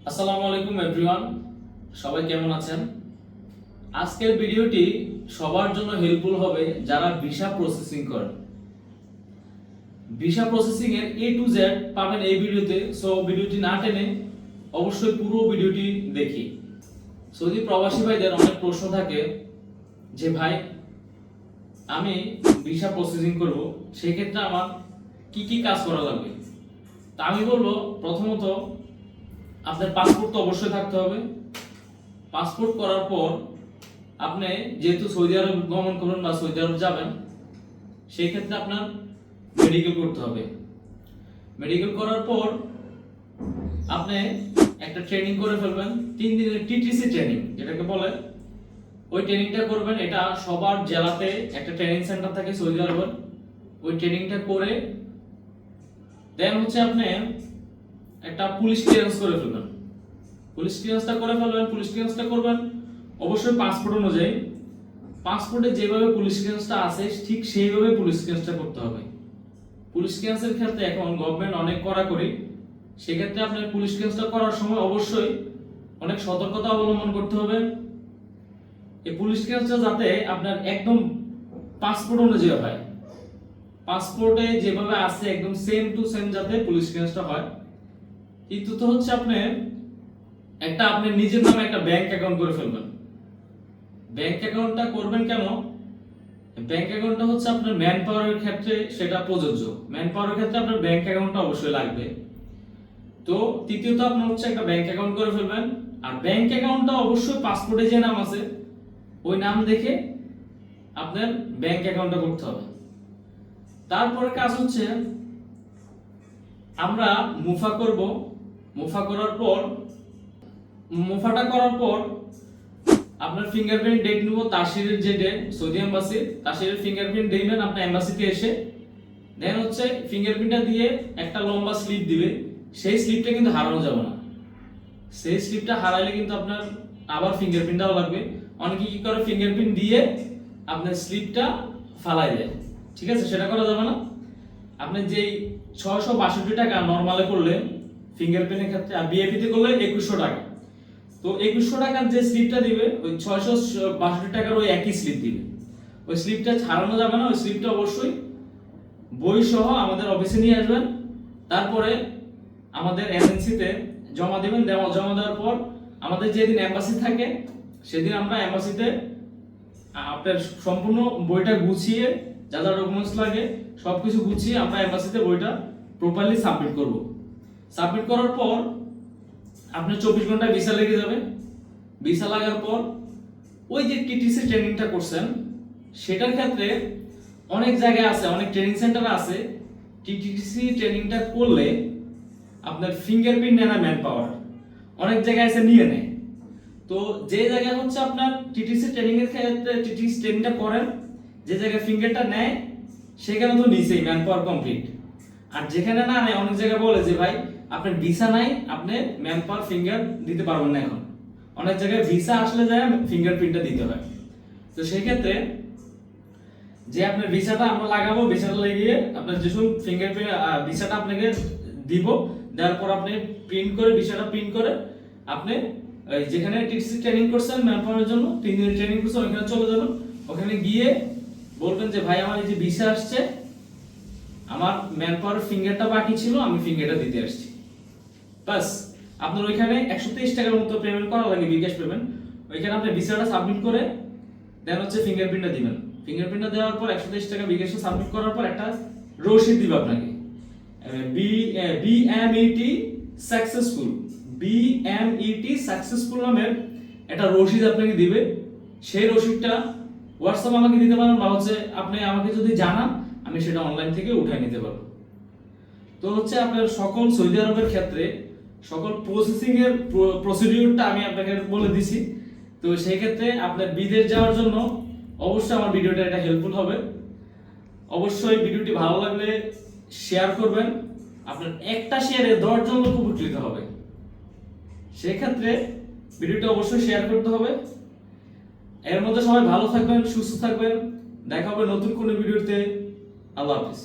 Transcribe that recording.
আসসালামু আলাইকুম এভরিওয়ান, সবাই কেমন আছেন? আজকের ভিডিওটি সবার জন্য হেল্পফুল হবে যারা ভিসা প্রসেসিং করেন। ভিসা প্রসেসিং এর A to Z পাবেন এই ভিডিওতে। সো ভিডিওটি না টেনে অবশ্যই পুরো ভিডিওটি দেখি। সৌদি প্রবাসী ভাইদের অনেক প্রশ্ন থাকে যে ভাই আমি ভিসা প্রসেসিং করব, সেই ক্ষেত্রে আমার কি কি কাজ করা লাগবে। তা আমি বলবো প্রথমত আপনার পাসপোর্ট তো অবশ্যই থাকতে হবে। পাসপোর্ট করার পর আপনি যেহেতু সৌদি আরব গমন করবেন বা সৌদি আরব যাবেন, সেই ক্ষেত্রে আপনার মেডিকেল করতে হবে। মেডিকেল করার পর আপনি একটা ট্রেনিং করে ফেলবেন, 3 দিনের টিটিসি ট্রেনিং যেটাকে বলে, ওই ট্রেনিংটা করবেন। এটা সবার জেলাতে একটা ট্রেনিং সেন্টার থাকে সৌদি আরবের। ওই ট্রেনিংটা করে দেন হচ্ছে আপনি একটা পুলিশ ক্লিয়ারেন্স করে ফেলবেন। পুলিশ ক্লিয়ারেন্সটা করবেন অবশ্যই পাসপোর্ট অনুযায়ী। পাসপোর্টে যেভাবে পুলিশ ক্লিয়ারেন্সটা আছে ঠিক সেইভাবে পুলিশ ক্লিয়ারেন্সটা করতে হবে। পুলিশ ক্লিয়ারেন্সের ক্ষেত্রে এখন গভর্নমেন্ট অনেক কড়াকড়ি। সেক্ষেত্রে আপনার পুলিশ ক্লিয়ারেন্সটা করার সময় অবশ্যই অনেক সতর্কতা অবলম্বন করতে হবে। এই পুলিশ ক্লিয়ারেন্সটা যাতে আপনার একদম পাসপোর্ট অনুযায়ী হয়, পাসপোর্টে যেভাবে আছে একদম সেম টু সেম যাতে পুলিশ ক্লিয়ারেন্সটা হয়। কিন্তু তো হচ্ছে আপনি আপনার নিজের নামে একটা ব্যাংক অ্যাকাউন্ট করে ফেলবেন। ব্যাংক অ্যাকাউন্টটা করবেন কেন? ব্যাংক অ্যাকাউন্টটা হচ্ছে আপনার ম্যান পাওয়ারের ক্ষেত্রে সেটা প্রযোজ্য। ম্যান পাওয়ারের ক্ষেত্রে আপনার ব্যাংক অ্যাকাউন্টটা অবশ্যই লাগবে। তো তৃতীয়ত আপনি হচ্ছে একটা ব্যাংক অ্যাকাউন্ট করে ফেলবেন। আর ব্যাংক অ্যাকাউন্টটা অবশ্যই পাসপোর্টে যে নাম আছে ওই নাম দেখে আপনার ব্যাংক অ্যাকাউন্টটা করতে হবে। তারপরে কাজ হচ্ছে আমরা মুফা করব। মুফাটা করার পর আপনার ফিঙ্গারপ্রিন্ট ডেট নিব, তাসিরের যে ডেট সৌদি এম্বাসি, তাসিরের ফিঙ্গারপ্রিন্ট দিবেন আপনার এম্বাসিতে এসে। দেন হচ্ছে ফিঙ্গারপ্রিন্টটা দিয়ে একটা লম্বা স্লিপ দিবে। সেই স্লিপটা কিন্তু হারানো যাবে না। সেই স্লিপটা হারাইলে কিন্তু আপনার আবার ফিঙ্গারপ্রিন্টটাও লাগবে। অনেকে কি করে ফিঙ্গারপ্রিন্ট দিয়ে আপনার স্লিপটা ফালাই দেয়, ঠিক আছে, সেটা করা যাবে না। আপনি যেই 662 টাকা নরমালে করলে ফিঙ্গারপ্রিন্টের ক্ষেত্রে, আর ভিআইপি তে করলে 2100 টাকা। তো 2100 টাকার যে স্লিপটা দিবে ওই 662 টাকার ওই একই স্লিপ দিবে। ওই স্লিপটা ছাড়ানো যাবে না। ওই স্লিপটা অবশ্যই বই সহ আমাদের অফিসে নিয়ে আসবেন। তারপরে আমাদের এজেন্সিতে জমা দিবেন। জমা দেওয়ার পর আমাদের যেদিন এম্বাসি থাকে সেদিন আমরা এম্বাসিতে আপনার সম্পূর্ণ বইটা গুছিয়ে যা যা ডকুমেন্টস লাগে সবকিছু গুছিয়ে আমরা এম্বাসিতে বইটা প্রপারলি সাবমিট করব। সাবমিট করার পর আপনার 24 ঘন্টা ভিসা লেগে যাবে। ভিসা লাগার পর ওই যে টিটিসি ট্রেনিংটা করছেন সেটার ক্ষেত্রে অনেক জায়গায় আছে, অনেক ট্রেনিং সেন্টার আছে, টিটিসি ট্রেনিংটা করলে আপনার ফিঙ্গারপ্রিন্ট নেয় না ম্যান পাওয়ার, অনেক জায়গায় এসে নিয়ে নেয়। তো যে জায়গায় হচ্ছে আপনার টিটিসি ট্রেনিং এর ক্ষেত্রে টিটিসি ট্রেনিংটা করেন, যে জায়গায় ফিঙ্গারটা নেয় সেখানে তো নিচেই ম্যান পাওয়ার কমপ্লিট। আর যেখানে না নেয় অনেক জায়গায় বলে যে ভাই আপনার ভিসা নাই, আপনি ম্যান পাওয়ার ফিঙ্গার দিতে পারবেন না। এখন অনেক জায়গায় ভিসা আসলে যায় ফিঙ্গারপ্রিন্টটা দিতে হয়। তো সেই ক্ষেত্রে যে আপনার ভিসাটা আমরা লাগাবো, ভিসাটা লাগিয়ে আপনার যেসব ফিঙ্গারপ্রিন্ট ভিসাটা আপনাকে দিব, দেওয়ার পর আপনি ভিসাটা প্রিন্ট করে আপনি যেখানে টিটিসি ট্রেনিং করছেন ম্যান পাওয়ারের জন্য 3 দিনের ট্রেনিং করছেন ওখানে চলে যাবেন। ওখানে গিয়ে বলবেন যে ভাই আমার এই যে ভিসা আসছে, আমার ম্যান পাওয়ার ফিঙ্গারটা বাকি ছিল, আমি ফিঙ্গারটা দিতে আসছি। বাস আপনার ওইখানে 123 টাকার মতো পেমেন্ট করা লাগে, বিকাশ পেমেন্ট। ওইখানে আপনি ভিসাটা সাবমিট করে দেন হচ্ছে ফিঙ্গারপ্রিন্টটা দিবেন। ফিঙ্গারপ্রিন্টটা দেওয়ার পর 123 টাকা বিকাশে সাবমিট করার পর একটা রসিদ দিবে আপনাকে, বিএমইটি সাকসেসফুল নামের একটা রসিদ আপনাকে দিবে। সেই রসিদটা হোয়াটসঅ্যাপ আমাকে দিতে পারেন, বা হচ্ছে আপনি আমাকে যদি জানান আমি সেটা অনলাইন থেকে উঠাই নিতে পারবো। তো হচ্ছে আপনার সকল সৌদি আরবের ক্ষেত্রে সকল প্রসেসিং এর প্রসিডিউরটা আমি আপনাকে বলে দিছি। তো সেই ক্ষেত্রে আপনার বিদেশ যাওয়ার জন্য অবশ্যই আমার ভিডিওটা এটা হেল্পফুল হবে। অবশ্যই ভিডিওটি ভালো লাগলে শেয়ার করবেন। আপনার একটা শেয়ারে 10 জন লোক উপকৃত হবে। সেই ক্ষেত্রে ভিডিওটা অবশ্যই শেয়ার করতে হবে। এর মধ্যে সবাই ভালো থাকবেন, সুস্থ থাকবেন। দেখা হবে নতুন কোনো ভিডিওতে। আল্লাহ হাফেজ।